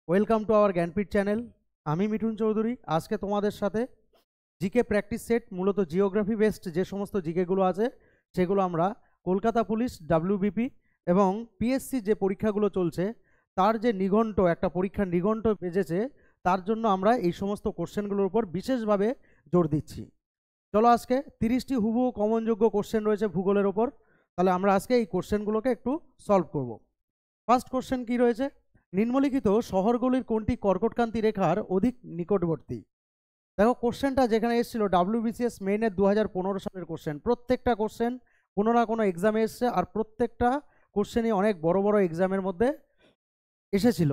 Welcome to our Jnanpith channel. আমি মিঠুন চৌধুরী। আজকে তোমাদের সাথে জিকে প্র্যাকটিস সেট, মূলত জিওগ্রাফি বেসড যে সমস্ত জিকেগুলো আছে সেগুলো আমরা কলকাতা পুলিশ, ডাব্লিউবিপি এবং পিএসসি যে পরীক্ষাগুলো চলছে তার যে নিঘণ্ট, একটা পরীক্ষার নিঘণ্ট বেজেছে, তার জন্য আমরা এই সমস্ত কোশ্চেনগুলোর উপর বিশেষভাবে জোর দিচ্ছি। চলো, আজকে 30টি হুবহু কমনযোগ্য কোশ্চেন রয়েছে ভূগোলের ওপর। তাহলে আমরা আজকে এই কোশ্চেনগুলোকে একটু সলভ করব। ফার্স্ট কোশ্চেন কি রয়েছে? নিম্নলিখিত শহরগুলির কোনটি কর্কটক্রান্তি রেখার অধিক নিকটবর্তী? দেখো, কোশ্চেনটা যেখানে এসেছিল ডাব্লিউবিসিএস মেইনের 2015 সালের কোশ্চেন। প্রত্যেকটা কোশ্চেন কোনো না কোনো এক্সামে এসছে, আর প্রত্যেকটা কোশ্চেনই অনেক বড় বড় এক্সামের মধ্যে এসেছিল।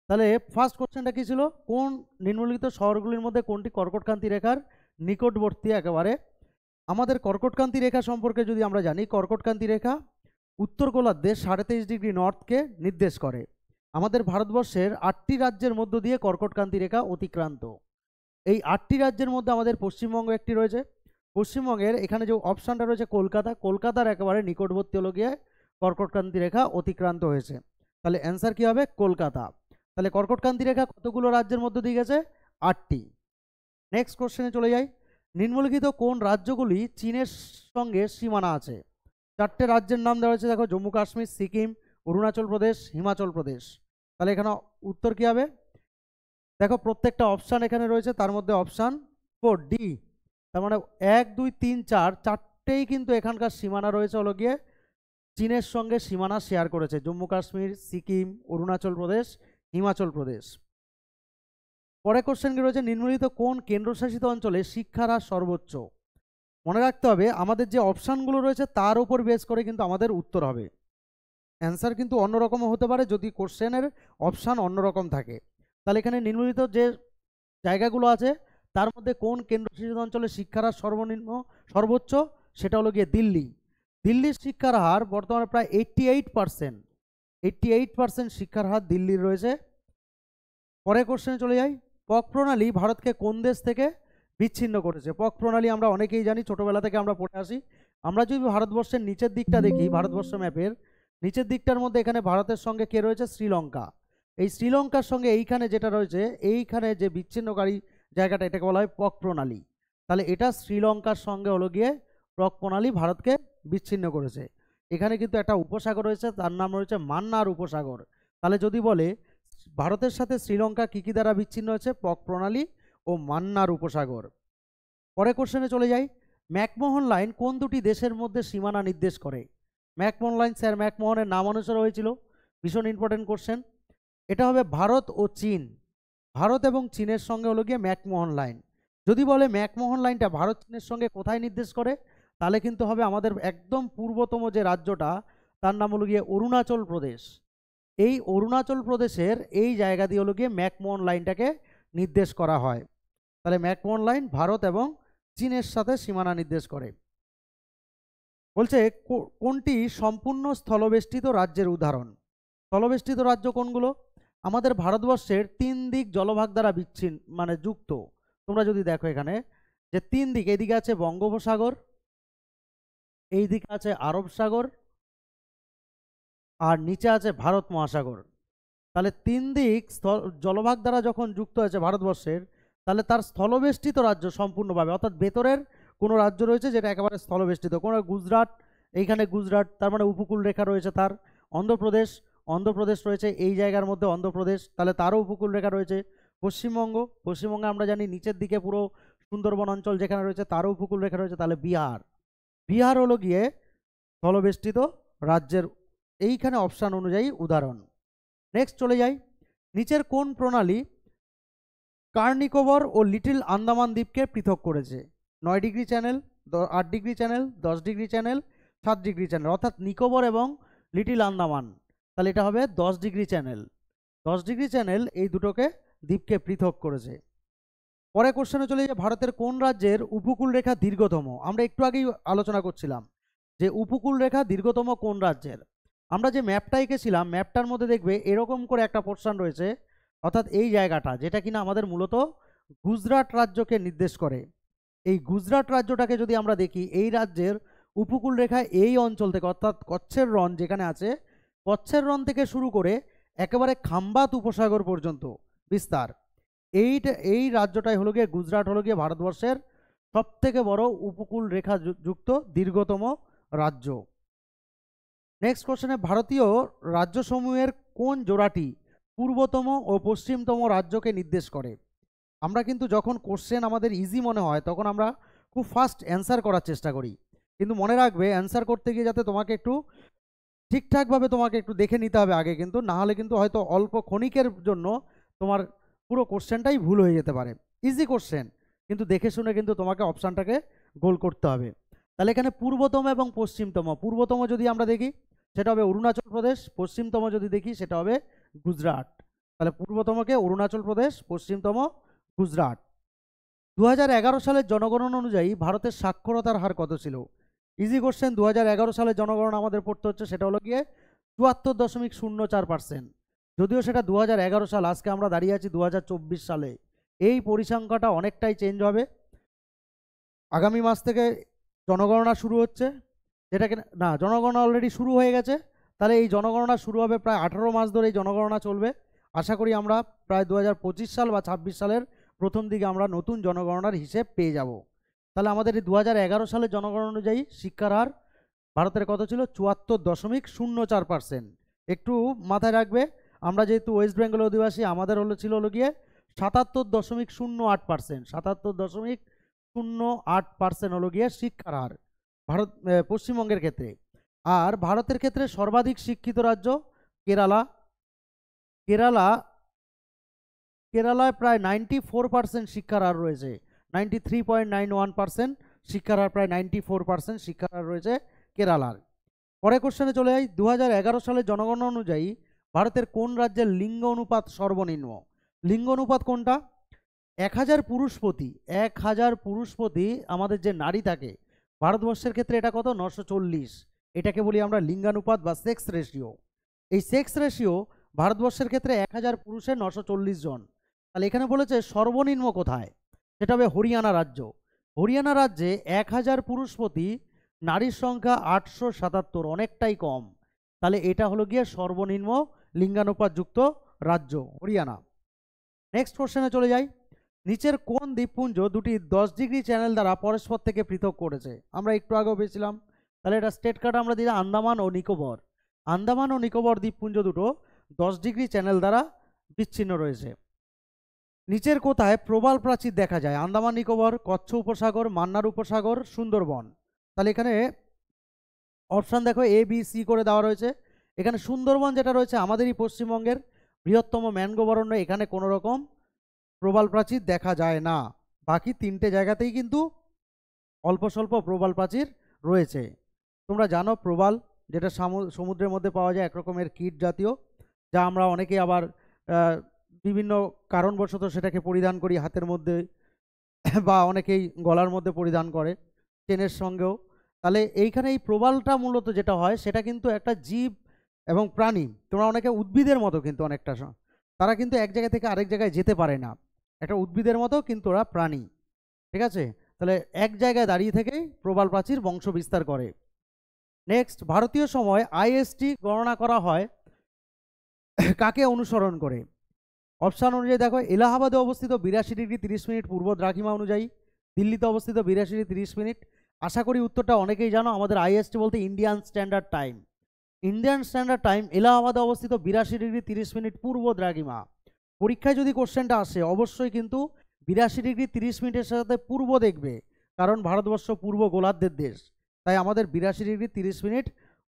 তাহলে ফার্স্ট কোশ্চেনটা কি ছিল? কোন নিম্নলিখিত শহরগুলির মধ্যে কোনটি কর্কটক্রান্তি রেখার নিকটবর্তী? একেবারে আমাদের কর্কটক্রান্তি রেখা সম্পর্কে যদি আমরা জানি, কর্কটক্রান্তি রেখা উত্তর গোলার্ধে 23.5 ডিগ্রি নর্থকে নির্দেশ করে। আমাদের ভারতবর্ষের 8টি রাজ্যের মধ্য দিয়ে কর্কটক্রান্তি রেখা অতিক্রান্ত। এই 8টি রাজ্যের মধ্যে আমাদের পশ্চিমবঙ্গ একটি রয়েছে। পশ্চিমবঙ্গের এখানে যে অপশানটা রয়েছে কলকাতা, কলকাতার একেবারে নিকটবর্তী হলো গিয়ে কর্কটক্রান্তি রেখা অতিক্রান্ত হয়েছে। তাহলে অ্যান্সার কি হবে? কলকাতা। তাহলে কর্কটক্রান্তি রেখা কতগুলো রাজ্যের মধ্য দিয়ে গেছে? 8টি। নেক্সট কোশ্চেনে চলে যাই। নিম্নলিখিত কোন রাজ্যগুলি চীনের সঙ্গে সীমানা আছে? 4টে রাজ্যের নাম দেওয়া হয়েছে। দেখো, জম্মু কাশ্মীর, সিকিম, অরুণাচল প্রদেশ, হিমাচল প্রদেশ। তাহলে এখানে উত্তর কি হবে? দেখো, প্রত্যেকটা অপশান এখানে রয়েছে, তার মধ্যে অপশান 4 ডি। তার মানে 1, 2, 3, 4 চারটেই কিন্তু এখানকার সীমানা রয়েছে হলো গিয়ে চীনের সঙ্গে সীমানা শেয়ার করেছে। জম্মু কাশ্মীর, সিকিম, অরুণাচল প্রদেশ, হিমাচল প্রদেশ। পরে কোশ্চেন কি রয়েছে? নিম্নলিখিত কোন কেন্দ্রশাসিত অঞ্চলে শিক্ষার হার সর্বোচ্চ? মনে রাখতে হবে, আমাদের যে অপশানগুলো রয়েছে তার উপর বেস করে কিন্তু আমাদের উত্তর হবে। অ্যান্সার কিন্তু অন্যরকমও হতে পারে যদি কোশ্চেনের অপশান অন্যরকম থাকে। তাহলে এখানে নিম্নলিখিত যে জায়গাগুলো আছে তার মধ্যে কোন কেন্দ্রশাসিত অঞ্চলে শিক্ষার হার সর্বোচ্চ? সেটা হলো গিয়ে দিল্লি। দিল্লির শিক্ষার হার বর্তমানে প্রায় 88%। 88% শিক্ষার হার দিল্লির রয়েছে। পরের কোশ্চেনে চলে যাই। পক প্রণালী ভারতকে কোন দেশ থেকে বিচ্ছিন্ন করেছে? পক প্রণালী আমরা অনেকেই জানি, ছোটবেলা থেকে আমরা পড়ে আসি। আমরা যদি ভারতবর্ষের নিচের দিকটা দেখি, ভারতবর্ষ ম্যাপের নিচের দিকটার মধ্যে এখানে ভারতের সঙ্গে কে রয়েছে? শ্রীলঙ্কা। এই শ্রীলঙ্কার সঙ্গে এইখানে যেটা রয়েছে, এইখানে যে বিচ্ছিন্নকারী জায়গাটা, এটাকে বলা হয় পক প্রণালী। তাহলে এটা শ্রীলঙ্কার সঙ্গে হলো গিয়ে পক প্রণালী ভারতকে বিচ্ছিন্ন করেছে। এখানে কিন্তু একটা উপসাগর রয়েছে, তার নাম রয়েছে মান্নার উপসাগর। তাহলে যদি বলে ভারতের সাথে শ্রীলঙ্কা কী কী দ্বারা বিচ্ছিন্ন হয়েছে? পক প্রণালী ও মান্নার উপসাগর। পরে কোশ্চেনে চলে যাই। ম্যাকমোহন লাইন কোন দুটি দেশের মধ্যে সীমানা নির্দেশ করে? ম্যাকমোহন লাইন, স্যার ম্যাকমোহনের নাম অনুসারে হয়েছিল। ভীষণ ইম্পর্টেন্ট কোশ্চেন। এটা হবে ভারত ও চীন। ভারত এবং চীনের সঙ্গে হলো গিয়ে ম্যাকমোহন লাইন। যদি বলে ম্যাকমোহন লাইনটা ভারত চীনের সঙ্গে কোথায় নির্দেশ করে, তাহলে কিন্তু হবে আমাদের একদম পূর্বতম যে রাজ্যটা, তার নাম হলো গিয়ে অরুণাচল প্রদেশ। এই অরুণাচল প্রদেশের এই জায়গা দিয়ে হলো গিয়ে ম্যাকমোহন লাইনটাকে নির্দেশ করা হয়। তাহলে ম্যাকমোহন লাইন ভারত এবং চীনের সাথে সীমানা নির্দেশ করে। বলছে কোনটি সম্পূর্ণ স্থলবেষ্টিত রাজ্যের উদাহরণ? স্থলবেষ্টিত রাজ্য কোনগুলো? আমাদের ভারতবর্ষের 3 দিক জলভাগ দ্বারা যুক্ত। তোমরা যদি দেখো এখানে যে 3 দিক, এদিকে আছে বঙ্গোপসাগর, এই দিকে আছে আরব সাগর, আর নিচে আছে ভারত মহাসাগর। তাহলে 3 দিক জলভাগ দ্বারা যখন যুক্ত হয়েছে ভারতবর্ষের, তাহলে তার স্থলবেষ্টিত রাজ্য সম্পূর্ণভাবে, অর্থাৎ ভেতরের কোনো রাজ্য রয়েছে যেটা একেবারে স্থলবেষ্টিত। কোনো গুজরাট, এইখানে গুজরাট, তার মানে উপকূল রেখা রয়েছে তার। অন্ধ্রপ্রদেশ, অন্ধ্রপ্রদেশ রয়েছে এই জায়গার মধ্যে অন্ধ্রপ্রদেশ, তাহলে তারও উপকূল রেখা রয়েছে। পশ্চিমবঙ্গ, পশ্চিমবঙ্গে আমরা জানি নিচের দিকে পুরো সুন্দরবন অঞ্চল যেখানে রয়েছে তারও উপকূল রেখা রয়েছে। তাহলে বিহার, বিহার হলো গিয়ে স্থলবেষ্টিত রাজ্যের এইখানে অপশান অনুযায়ী উদাহরণ। নেক্সট চলে যাই। নিচের কোন প্রণালী কার নিকোবর ও লিটল আন্দামান দ্বীপকে পৃথক করেছে? 9 degree channel, 8 degree channel, 10 degree channel, 7 degree channel, অর্থাৎ নিকোবর এবং লিটল আন্দামান। তাহলে এটা হবে 10 ডিগ্রি চ্যানেল। 10 ডিগ্রি চ্যানেল এই দুটোকে দ্বীপকে পৃথক করেছে। পরে কোশ্চেনে চলে যাই। ভারতের কোন রাজ্যের উপকূল রেখা দীর্ঘতম? আমরা একটু আগেই আলোচনা করছিলাম যে উপকূল রেখা দীর্ঘতম কোন রাজ্যের। আমরা যে ম্যাপটা এঁকেছিলাম, ম্যাপটার মধ্যে দেখবে এরকম করে একটা পোর্শন রয়েছে, অর্থাৎ এই জায়গাটা, যেটা কিনা আমাদের মূলত গুজরাট রাজ্যকে নির্দেশ করে। এই গুজরাট রাজ্যটাকে যদি আমরা দেখি, এই রাজ্যের উপকূল রেখা এই অঞ্চল থেকে, অর্থাৎ কচ্ছের রণ যেখানে আছে, কচ্ছের রণ থেকে শুরু করে একেবারে খাম্বাত উপসাগর পর্যন্ত বিস্তার। এই রাজ্যটাই হলো গিয়ে, গুজরাট হলো গিয়ে ভারতবর্ষের সবথেকে বড় উপকূল রেখা যুক্ত দীর্ঘতম রাজ্য। নেক্সট কোশ্চেনে, ভারতীয় রাজ্যসমূহের কোন জোড়াটি পূর্বতম ও পশ্চিমতম রাজ্যকে নির্দেশ করে? আমরা কিন্তু যখন কোশ্চেন আমাদের ইজি মনে হয় তখন আমরা খুব ফাস্ট অ্যান্সার করার চেষ্টা করি, কিন্তু মনে রাখবে অ্যান্সার করতে গিয়ে যাতে তোমাকে একটু ঠিকঠাকভাবে তোমাকে একটু দেখে নিতে হবে আগে, কিন্তু না হলে কিন্তু হয়তো অল্প ক্ষণিকের জন্য তোমার পুরো কোশ্চেনটাই ভুল হয়ে যেতে পারে। ইজি কোশ্চেন, কিন্তু দেখে শুনে কিন্তু তোমাকে অপশানটাকে গোল করতে হবে। তাহলে এখানে পূর্বতম এবং পশ্চিমতম, পূর্বতম যদি আমরা দেখি সেটা হবে অরুণাচল প্রদেশ, পশ্চিমতম যদি দেখি সেটা হবে গুজরাট। তাহলে পূর্বতমকে অরুণাচল প্রদেশ, পশ্চিমতম গুজরাট। 2011 সালের জনগণনা অনুযায়ী ভারতের সাক্ষরতার হার কত ছিল? ইজি কোশ্চেন, 2011 সালের জনগণনা আমাদের পড়তে হচ্ছে, সেটা হলো গিয়ে 74.04%। যদিও সেটা 2011 সাল, আজকে আমরা দাঁড়িয়ে আছি 2024 সালে। এই পরিসংখ্যানটা অনেকটাই চেঞ্জ হবে। আগামী মাস থেকে জনগণনা শুরু হচ্ছে, যেটাকে না, জনগণনা অলরেডি শুরু হয়ে গেছে। তাহলে এই জনগণনা শুরু হবে, প্রায় 18 মাস ধরে এই জনগণনা চলবে। আশা করি আমরা প্রায় 2025 সাল বা 26 সালের প্রথম দিকে আমরা নতুন জনগণনার হিসেব পেয়ে যাব। তাহলে আমাদের এই 2011 সালের জনগণনা অনুযায়ী শিক্ষার হার ভারতের কত ছিল? 74.04%। একটু মাথায় রাখবে, আমরা যেহেতু ওয়েস্ট বেঙ্গল অধিবাসী, আমাদের ছিল গিয়ে 77.08%। 77.08% হলো গিয়ে শিক্ষার হার ভারত, পশ্চিমবঙ্গের ক্ষেত্রে। আর ভারতের ক্ষেত্রে সর্বাধিক শিক্ষিত রাজ্য কেরালা। কেরালায় প্রায় 94% শিক্ষার হার রয়েছে, 93.91% শিক্ষার হার, প্রায় 94% শিক্ষার হার রয়েছে কেরালার। পরে কোশ্চেনে চলে যাই, 2011 সালের জনগণনা অনুযায়ী ভারতের কোন রাজ্যের লিঙ্গ অনুপাত সর্বনিম্ন? লিঙ্গ অনুপাত কোনটা? 1000 পুরুষ প্রতি আমাদের যে নারী থাকে ভারতবর্ষের ক্ষেত্রে, এটা কত? 940। এটাকে বলি আমরা লিঙ্গানুপাত বা সেক্স রেশিও। এই সেক্স রেশিও ভারতবর্ষের ক্ষেত্রে 1000 পুরুষে 940 জন। তাহলে এখানে বলেছে সর্বনিম্ন কোথায়, সেটা হবে হরিয়ানা রাজ্য। হরিয়ানা রাজ্যে 1000 পুরুষ প্রতি নারীর সংখ্যা 877, অনেকটাই কম। তাহলে এটা হলো গিয়ে সর্বনিম্ন লিঙ্গানুপাত যুক্ত রাজ্য হরিয়ানা। নেক্সট কোশ্চেনে চলে যাই, নিচের কোন দ্বীপপুঞ্জ দুটি 10 ডিগ্রি চ্যানেল দ্বারা পরস্পর থেকে পৃথক করেছে? আমরা একটু আগেও পেয়েছিলাম। তাহলে এটা স্টেট কার্ড আমরা দিলাম আন্দামান ও নিকোবর। আন্দামান ও নিকোবর দ্বীপপুঞ্জ দুটো 10 ডিগ্রি চ্যানেল দ্বারা বিচ্ছিন্ন রয়েছে। নিচের কোথায় প্রবাল প্রাচীর দেখা যায়? আন্দামান নিকোবর, কচ্ছ উপসাগর, মান্নার উপসাগর, সুন্দরবন। তাহলে এখানে অপশান দেখো এ বি সি করে দেওয়া রয়েছে। এখানে সুন্দরবন যেটা রয়েছে আমাদেরই পশ্চিমবঙ্গের বৃহত্তম ম্যানগ্রোভ অরণ্য, এখানে কোনো রকম প্রবাল প্রাচীর দেখা যায় না। বাকি 3টে জায়গাতেই কিন্তু অল্প স্বল্প প্রবাল প্রাচীর রয়েছে। তোমরা জানো প্রবাল যেটা সমুদ্রের মধ্যে পাওয়া যায়, এক রকমের কীট জাতীয়, যা আমরা অনেকেই আবার বিভিন্ন কারণবশত সেটাকে পরিধান করি হাতের মধ্যে, বা অনেকেই গলার মধ্যে পরিধান করে চেনের সঙ্গেও। তাহলে এইখানে এই প্রবালটা মূলত যেটা হয় সেটা কিন্তু একটা জীব এবং প্রাণী। তোমরা অনেকে উদ্ভিদের মতো, কিন্তু অনেকটা তারা কিন্তু এক জায়গা থেকে আরেক জায়গায় যেতে পারে না, একটা উদ্ভিদের মতো, কিন্তু ওরা প্রাণী। ঠিক আছে, তাহলে এক জায়গায় দাঁড়িয়ে থেকেই প্রবাল প্রাচীর বংশ বিস্তার করে। নেক্সট, ভারতীয় সময় আইএসটি গণনা করা হয় কাকে অনুসরণ করে? অপশান অনুযায়ী দেখো, এলাহাবাদে অবস্থিত 82 ডিগ্রি 30 মিনিট পূর্ব দ্রাঘিমা অনুযায়ী, দিল্লিতে অবস্থিত 82 ডিগ্রি 30 মিনিট। আশা করি উত্তরটা অনেকেই জানো, আমাদের আইএসটি বলতে Indian standard time. Indian standard time এলাহাবাদে অবস্থিত 82 ডিগ্রি 30 মিনিট পূর্ব দ্রাঘিমা। পরীক্ষায় যদি কোশ্চেনটা আসে অবশ্যই কিন্তু 82 ডিগ্রি 30 মিনিটের সাথে পূর্ব দেখবে, কারণ ভারতবর্ষ পূর্ব গোলার্ধের দেশ, তাই আমাদের 82 ডিগ্রি 30 মিনিট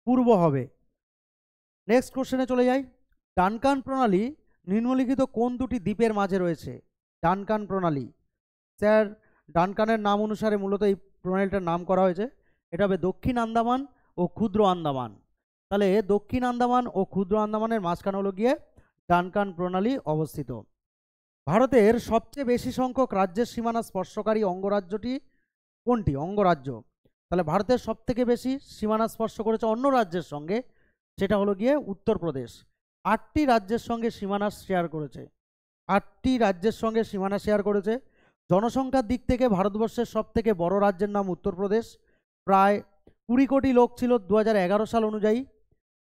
পূর্ব হবে। নেক্সট কোশ্চেনে চলে যাই, ডানকান প্রণালী নিম্নলিখিত কোন দুটি দ্বীপের মাঝে রয়েছে? ডানকান প্রণালী, স্যার ডানকানের নাম অনুসারে মূলত এই প্রণালীটার নাম করা হয়েছে। এটা হবে দক্ষিণ আন্দামান ও ক্ষুদ্র আন্দামান। তাহলে দক্ষিণ আন্দামান ও ক্ষুদ্র আন্দামানের মাঝখানে হলো গিয়ে ডানকান প্রণালী অবস্থিত। ভারতের সবচেয়ে বেশি সংখ্যক রাজ্যের সীমানা স্পর্শকারী অঙ্গরাজ্যটি কোনটি? অঙ্গরাজ্য। তাহলে ভারতের সবথেকে বেশি সীমানা স্পর্শ করেছে অন্য রাজ্যের সঙ্গে, সেটা হলো গিয়ে উত্তরপ্রদেশ। 8টি রাজ্যের সঙ্গে সীমানা শেয়ার করেছে, 8টি রাজ্যের সঙ্গে সীমানা শেয়ার করেছে। জনসংখ্যার দিক থেকে ভারতবর্ষের সবথেকে বড় রাজ্যের নাম উত্তরপ্রদেশ, প্রায় 20 কোটি লোক ছিল 2011 সাল অনুযায়ী,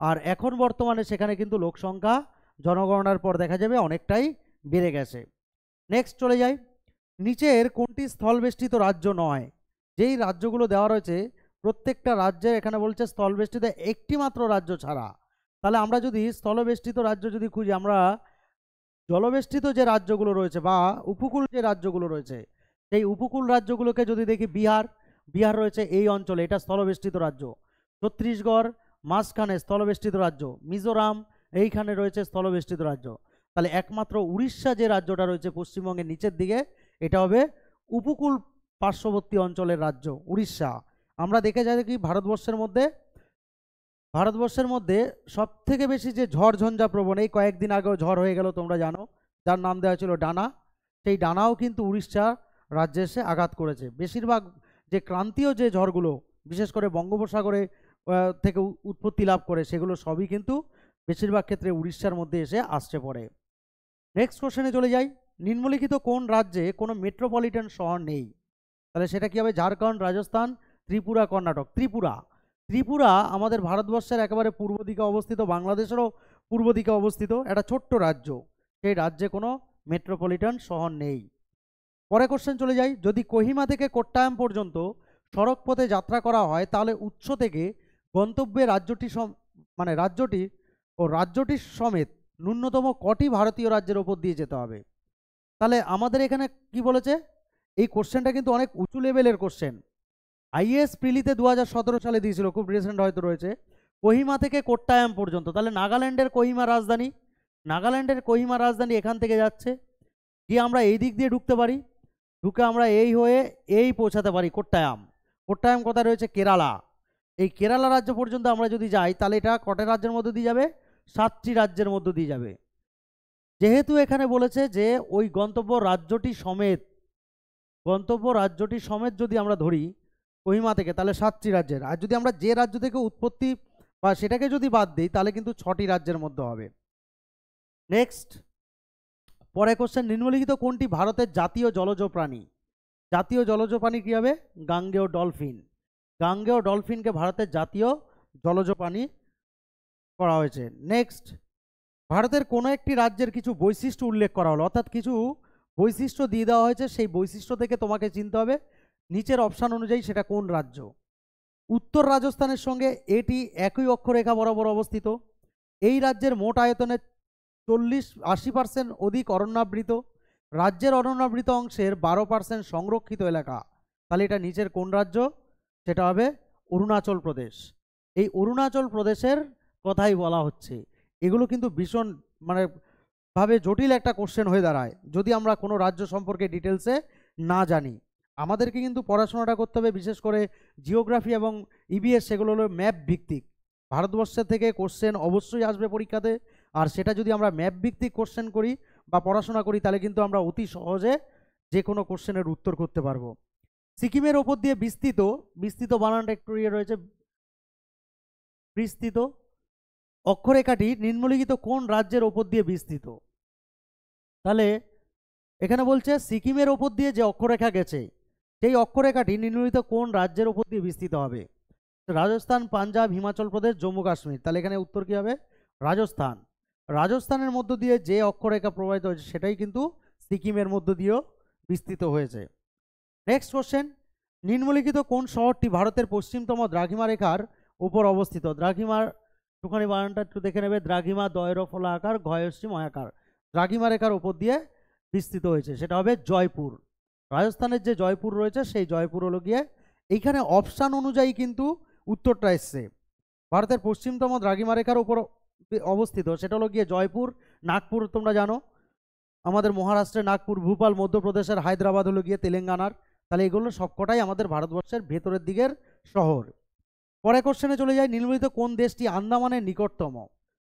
আর এখন বর্তমানে সেখানে কিন্তু লোক সংখ্যা জনগণনার পর দেখা যাবে অনেকটাই বেড়ে গেছে। নেক্সট চলে যাই, নিচের কোনটি স্থলবেষ্টিত রাজ্য নয়? যেই রাজ্যগুলো দেওয়া রয়েছে প্রত্যেকটা রাজ্যের এখানে বলছে স্থলবেষ্টিত একটি মাত্র রাজ্য ছাড়া। তাহলে আমরা যদি স্থলবেষ্টিত রাজ্য যদি খুঁজি, আমরা জলবেষ্টিত যে রাজ্যগুলো রয়েছে বা উপকূল যে রাজ্যগুলো রয়েছে সেই উপকূল রাজ্যগুলোকে যদি দেখি, বিহার রয়েছে এই অঞ্চলে, এটা স্থলবেষ্টিত রাজ্য। ছত্তিশগড় মাঝখানে স্থলবেষ্টিত রাজ্য, মিজোরাম এইখানে রয়েছে স্থলবেষ্টিত রাজ্য। তাহলে একমাত্র উড়িষ্যা যে রাজ্যটা রয়েছে পশ্চিমবঙ্গের নিচের দিকে, এটা হবে উপকূল পার্শ্ববর্তী অঞ্চলের রাজ্য উড়িষ্যা। আমরা দেখে যাই কি ভারতবর্ষের মধ্যে সব থেকে বেশি যে ঝড় ঝঞ্ঝা প্রবণ, এই কয়েকদিন আগেও ঝড় হয়ে গেল তোমরা জানো, যার নাম দেওয়া ছিল ডানা, সেই ডানাও কিন্তু উড়িষ্যা রাজ্যে এসে আঘাত করেছে। বেশিরভাগ যে ক্রান্তীয় যে ঝড়গুলো বিশেষ করে বঙ্গোপসাগরে থেকে উৎপত্তি লাভ করে, সেগুলো সবই কিন্তু বেশিরভাগ ক্ষেত্রে উড়িষ্যার মধ্যে এসে আসছে পড়ে। নেক্সট কোশ্চেনে চলে যাই, নিম্নলিখিত কোন রাজ্যে কোনো মেট্রোপলিটন শহর নেই? তাহলে সেটা কি হবে? ঝাড়খণ্ড, রাজস্থান, ত্রিপুরা, কর্ণাটক। ত্রিপুরা আমাদের ভারতবর্ষের একেবারে পূর্ব দিকে অবস্থিত, বাংলাদেশেরও পূর্ব দিকে অবস্থিত একটা ছোট্ট রাজ্য, সেই রাজ্যে কোনো মেট্রোপলিটন শহর নেই। পরে কোশ্চেন চলে যাই, যদি কোহিমা থেকে কোট্টায়াম পর্যন্ত সড়ক পথে যাত্রা করা হয় তাহলে উৎস থেকে গন্তব্যে রাজ্যটি সমেত ন্যূনতম কটি ভারতীয় রাজ্যের ওপর দিয়ে যেতে হবে? তাহলে আমাদের এখানে কি বলেছে, এই কোশ্চেনটা কিন্তু অনেক উঁচু লেভেলের কোশ্চেন। আইএএস প্রিলিতে 2017 সালে দিয়েছিল, খুব রিসেন্ট হয়তো রয়েছে। কোহিমা থেকে কোট্টায়াম পর্যন্ত, তাহলে নাগাল্যান্ডের কোহিমা রাজধানী এখান থেকে যাচ্ছে, গিয়ে আমরা এই দিক দিয়ে ঢুকতে পারি, ঢুকে আমরা এই হয়ে এই পৌঁছাতে পারি কোট্টায়াম কোথায় রয়েছে? কেরালা। এই কেরালা রাজ্য পর্যন্ত আমরা যদি যাই তাহলে এটা কটা রাজ্যের মধ্যে দিয়ে যাবে? 7টি রাজ্যের মধ্যে দিয়ে যাবে। যেহেতু এখানে বলেছে যে ওই গন্তব্য রাজ্যটি সমেত যদি আমরা ধরি কোহিমা থেকে, তাহলে 7টি রাজ্যের, আর যদি আমরা যে রাজ্য থেকে উৎপত্তি বা সেটাকে যদি বাদ দিই তাহলে কিন্তু 6টি রাজ্যের মধ্যে হবে। নেক্সট পরে কোশ্চেন, নিম্নলিখিত কোনটি ভারতের জাতীয় জলজ প্রাণী? জাতীয় জলজ প্রাণী কী হবে? গাঙ্গেয় ডলফিনকে ভারতের জাতীয় জলজ প্রাণী করা হয়েছে। নেক্সট, ভারতের কোনো একটি রাজ্যের কিছু বৈশিষ্ট্য উল্লেখ করা হলো, অর্থাৎ কিছু বৈশিষ্ট্য দিয়ে দেওয়া হয়েছে, সেই বৈশিষ্ট্য থেকে তোমাকে চিনতে হবে নিচের অপশান অনুযায়ী সেটা কোন রাজ্য। উত্তর রাজস্থানের সঙ্গে এটি একই অক্ষরেখা বরাবর অবস্থিত। এই রাজ্যের মোট আয়তনের 80% অধিক অরণ্যাবৃত। রাজ্যের অরণ্যাবৃত অংশের 12% সংরক্ষিত এলাকা। তাহলে এটা নিচের কোন রাজ্য? সেটা হবে অরুণাচল প্রদেশ। এই অরুণাচল প্রদেশের কথাই বলা হচ্ছে। এগুলো কিন্তু ভীষণ ভাবে জটিল একটা কোশ্চেন হয়ে দাঁড়ায় যদি আমরা কোনো রাজ্য সম্পর্কে ডিটেলসে না জানি। আমাদেরকে কিন্তু পড়াশোনাটা করতে হবে, বিশেষ করে জিওগ্রাফি এবং ইবিএস, সেগুলো হলো ম্যাপ ভিত্তিক। ভারতবর্ষের থেকে কোশ্চেন অবশ্যই আসবে পরীক্ষাতে, আর সেটা যদি আমরা ম্যাপ ভিত্তিক কোশ্চেন করি বা পড়াশোনা করি তাহলে কিন্তু আমরা অতি সহজে যে কোনো কোশ্চেনের উত্তর করতে পারবো। সিকিমের ওপর দিয়ে বিস্তৃত বানানটা একটু রয়েছে, বিস্তৃত অক্ষরেখাটি নিম্নলিখিত কোন রাজ্যের ওপর দিয়ে বিস্তৃত? তাহলে এখানে বলছে সিকিমের ওপর দিয়ে যে অক্ষরেখা গেছে সেই অক্ষরেখাটি নিম্নলিখিত কোন রাজ্যের ওপর দিয়ে বিস্তৃত হবে? রাজস্থান, পাঞ্জাব, হিমাচল প্রদেশ, জম্মু কাশ্মীর। তাহলে এখানে উত্তর কী হবে? রাজস্থানের মধ্য দিয়ে যে অক্ষরেখা প্রবাহিত হয়েছে সেটাই কিন্তু সিকিমের মধ্য দিয়েও বিস্তৃত হয়েছে। নেক্সট কোশ্চেন, নিম্নলিখিত কোন শহরটি ভারতের পশ্চিমতম দ্রাঘিমা রেখার উপর অবস্থিত? দ্রাঘিমার একটুখানি বানানটা একটু দেখে নেবে, দ্রাঘিমা দয়রফলা আকার ঘয়শ্রী ময়াকার, দ্রাঘিমা রেখার উপর দিয়ে বিস্তৃত হয়েছে, সেটা হবে জয়পুর। রাজস্থানের যে জয়পুর রয়েছে সেই জয়পুর হলো গিয়ে, এইখানে অপশান অনুযায়ী কিন্তু উত্তরটা এসছে। ভারতের পশ্চিমতম দ্রাঘিমা রেখার উপর অবস্থিত সেটা হলো গিয়ে জয়পুর। নাগপুর তোমরা জানো আমাদের মহারাষ্ট্রের নাগপুর, ভূপাল মধ্যপ্রদেশের, হায়দ্রাবাদ হলো গিয়ে তেলেঙ্গানার। তাহলে এগুলো সবকটাই আমাদের ভারতবর্ষের ভেতরের দিকের শহর। পরে কোশ্চেনে চলে যায়, নিম্নলিখিত কোন দেশটি আন্দামানের নিকটতম?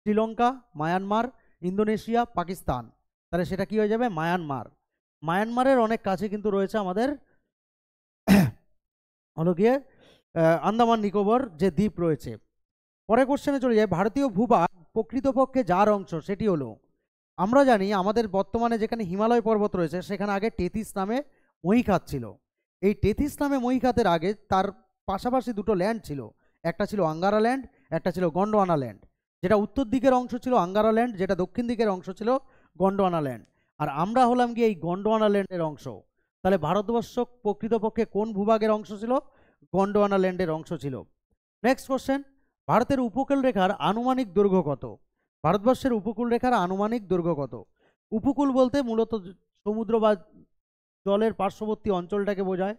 Sri Lanka, Myanmar, Indonesia, Pakistan. তাহলে সেটা কি হয়ে যাবে? মায়ানমারের অনেক কাছে কিন্তু রয়েছে আমাদের হলো গিয়ে আন্দামান নিকোবর যে দ্বীপ রয়েছে। পরে কোশ্চেনে চলে যায়, ভারতীয় ভূভাগ প্রকৃতপক্ষে যার অংশ সেটি হলো। আমরা জানি আমাদের বর্তমানে যেখানে হিমালয় পর্বত রয়েছে সেখানে আগে টেথিস নামে মহীখাত ছিল। এই টেথিস নামে মহীখাতের আগে তার পাশাপাশি দুটো ল্যান্ড ছিল, একটা ছিল আঙ্গারা ল্যান্ড, একটা ছিল গন্ডোয়ানা ল্যান্ড। যেটা উত্তর দিকের অংশ ছিল আঙ্গারা ল্যান্ড, যেটা দক্ষিণ দিকের অংশ ছিল গন্ডোয়ানা ল্যান্ড, আর আমরা হলাম গিয়ে এই গন্ডোয়ানা ল্যান্ডের অংশ। তাহলে ভারতবর্ষ প্রকৃতপক্ষে কোন ভূভাগের অংশ ছিল? গন্ডোয়ানা ল্যান্ডের অংশ ছিল। নেক্সট কোশ্চেন, ভারতের উপকূল রেখার আনুমানিক দৈর্ঘ্য কত? ভারতবর্ষের উপকূল রেখার আনুমানিক দৈর্ঘ্য কত? উপকূল বলতে মূলত সমুদ্র বা জলের পার্শ্ববর্তী অঞ্চলটাকে বোঝায়।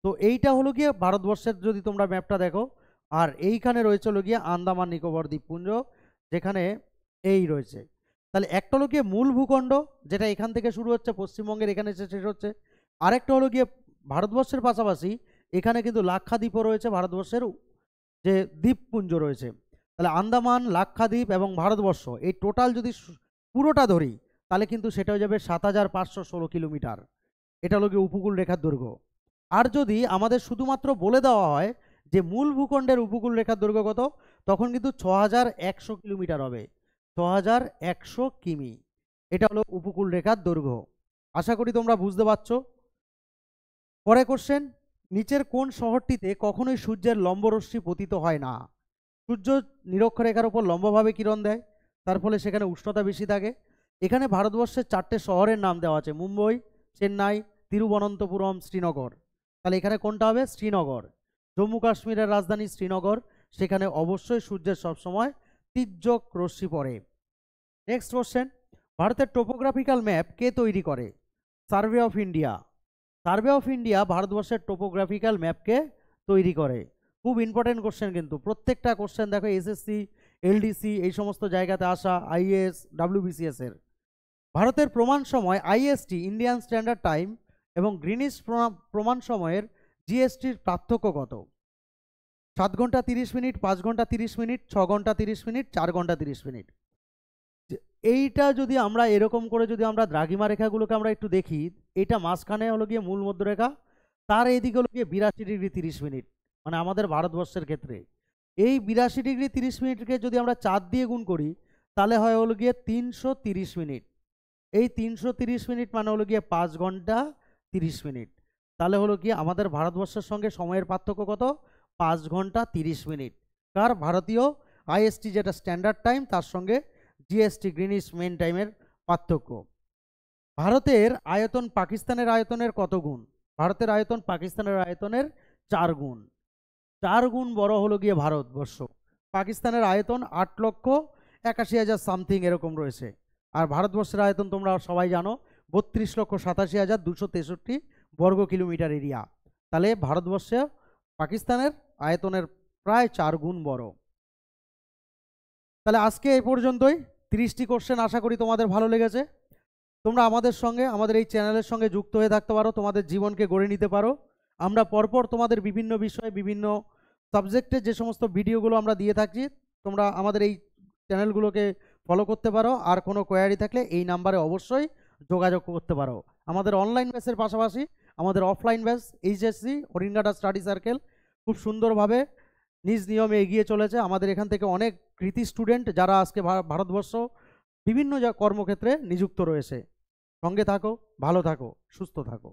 তো এইটা হলো গিয়ে ভারতবর্ষের, যদি তোমরা ম্যাপটা দেখো, আর এইখানে রয়েছে হলো গিয়ে আন্দামান নিকোবর দ্বীপপুঞ্জ, যেখানে এই রয়েছে। তাহলে একটা হলো গিয়ে মূল ভূখণ্ড, যেটা এখান থেকে শুরু হচ্ছে পশ্চিমবঙ্গের এখানে এসে শেষ হচ্ছে। আরেকটা হলো গিয়ে ভারতবর্ষের পাশাপাশি এখানে কিন্তু লাক্ষাদ্বীপও রয়েছে, ভারতবর্ষের যে দ্বীপপুঞ্জ রয়েছে। তাহলে আন্দামান, লাক্ষাদ্বীপ এবং ভারতবর্ষ এই টোটাল যদি পুরোটা ধরি, তাহলে কিন্তু সেটা হয়ে যাবে ৭,৫১৬ কিলোমিটার। এটা হলো গিয়ে উপকূল রেখার দৈর্ঘ্য। আর যদি আমাদের শুধুমাত্র বলে দেওয়া হয় যে মূল ভূখণ্ডের উপকূল রেখার দৈর্ঘ্য কত, তখন কিন্তু ৬,১০০ কিলোমিটার হবে, ৬,১০০ কিমি। এটা হলো উপকূল রেখার দৈর্ঘ্য। আশা করি তোমরা বুঝতে পারছো। পরে কোশ্চেন, নিচের কোন শহরটিতে কখনোই সূর্যের লম্বরশ্মি পতিত হয় না? সূর্য নিরক্ষরেখার উপর লম্বভাবে কিরণ দেয়, তার ফলে সেখানে উষ্ণতা বেশি থাকে। এখানে ভারতবর্ষের 4টে শহরের নাম দেওয়া আছে, মুম্বই, চেন্নাই, তিরুবনন্তপুরম, শ্রীনগর। তাহলে এখানে কোনটা হবে? শ্রীনগর। জম্মু কাশ্মীরের রাজধানী শ্রীনগর, সেখানে অবশ্যই সূর্যের সবসময় তির্যক রশ্মি পড়ে। নেক্সট কোশ্চেন, ভারতের টোপোগ্রাফিক্যাল ম্যাপ কে তৈরি করে? Survey of India. Survey of India ভারতবর্ষের টোপোগ্রাফিক্যাল ম্যাপকে তৈরি করে। খুব ইম্পর্টেন্ট কোশ্চেন, কিন্তু প্রত্যেকটা কোশ্চেন দেখো এসএসসি, এলডিসি এই সমস্ত জায়গাতে আসা, আইএএস, ডাব্লিউবিসিএস এর। ভারতের প্রমাণ সময় আইএসটি ইন্ডিয়ান স্ট্যান্ডার্ড টাইম এবং গ্রিনিচ প্রমাণ সময়ের জিএসটির পার্থক্য কত? 7 ঘন্টা 30 মিনিট, 5 ঘন্টা 30 মিনিট, 6 ঘন্টা 30 মিনিট, 4 ঘন্টা 30 মিনিট। এইটা যদি আমরা এরকম করে যদি আমরা দ্রাঘিমা রেখাগুলোকে আমরা একটু দেখি, এটা মাঝখানে হলো গিয়ে মূল মধ্যরেখা, তার এইদিকে হলো গিয়ে 82 ডিগ্রি 30 মিনিট, মানে আমাদের ভারতবর্ষের ক্ষেত্রে এই 82 ডিগ্রি 30 মিনিটকে যদি আমরা 4 দিয়ে গুণ করি, তাহলে হয় হলো গিয়ে 330 মিনিট। এই 330 মিনিট মানে হলো গিয়ে 5 ঘন্টা 30 মিনিট। তাহলে হলো গিয়ে আমাদের ভারতবর্ষের সঙ্গে সময়ের পার্থক্য কত? 5 ঘন্টা 30 মিনিট। কার? ভারতীয় আইএসটি যেটা স্ট্যান্ডার্ড টাইম, তার সঙ্গে জিএসটি গ্রিনিচ মেন টাইমের পার্থক্য। ভারতের আয়তন পাকিস্তানের আয়তনের কত গুণ? ভারতের আয়তন পাকিস্তানের আয়তনের 4 গুণ। 4 গুণ বড় হলো গিয়ে ভারতবর্ষ। পাকিস্তানের আয়তন 8,81,000 সামথিং এরকম রয়েছে, আর ভারতবর্ষের আয়তন তোমরা সবাই জানো 32,87,263 বর্গ কিলোমিটার এরিয়া। তাহলে ভারতবর্ষে পাকিস্তানের আয়তনের প্রায় 4 গুণ বড়। তাহলে আজকে এই পর্যন্তই। 30টি কোশ্চেন আশা করি তোমাদের ভালো লেগেছে। তোমরা আমাদের সঙ্গে, আমাদের এই চ্যানেলের সঙ্গে যুক্ত হয়ে থাকতে পারো, তোমাদের জীবনকে গড়ে নিতে পারো। আমরা পরপর তোমাদের বিভিন্ন বিষয়ে, বিভিন্ন সাবজেক্টে যে সমস্ত ভিডিওগুলো আমরা দিয়ে থাকি, তোমরা আমাদের এই চ্যানেলগুলোকে ফলো করতে পারো। আর কোনো কোয়ারি থাকলে এই নাম্বারে অবশ্যই যোগাযোগ করতে পারো। আমাদের অনলাইন ব্যাচের পাশাপাশি আমাদের offline batch HSC Haringhata study circle খুব সুন্দরভাবে নিজ নিয়মে এগিয়ে চলেছে। আমাদের এখান থেকে অনেক কৃতি স্টুডেন্ট যারা আজকে ভারতবর্ষ বিভিন্ন কর্মক্ষেত্রে নিযুক্ত রয়েছে। সঙ্গে থাকো, ভালো থাকো, সুস্থ থাকো।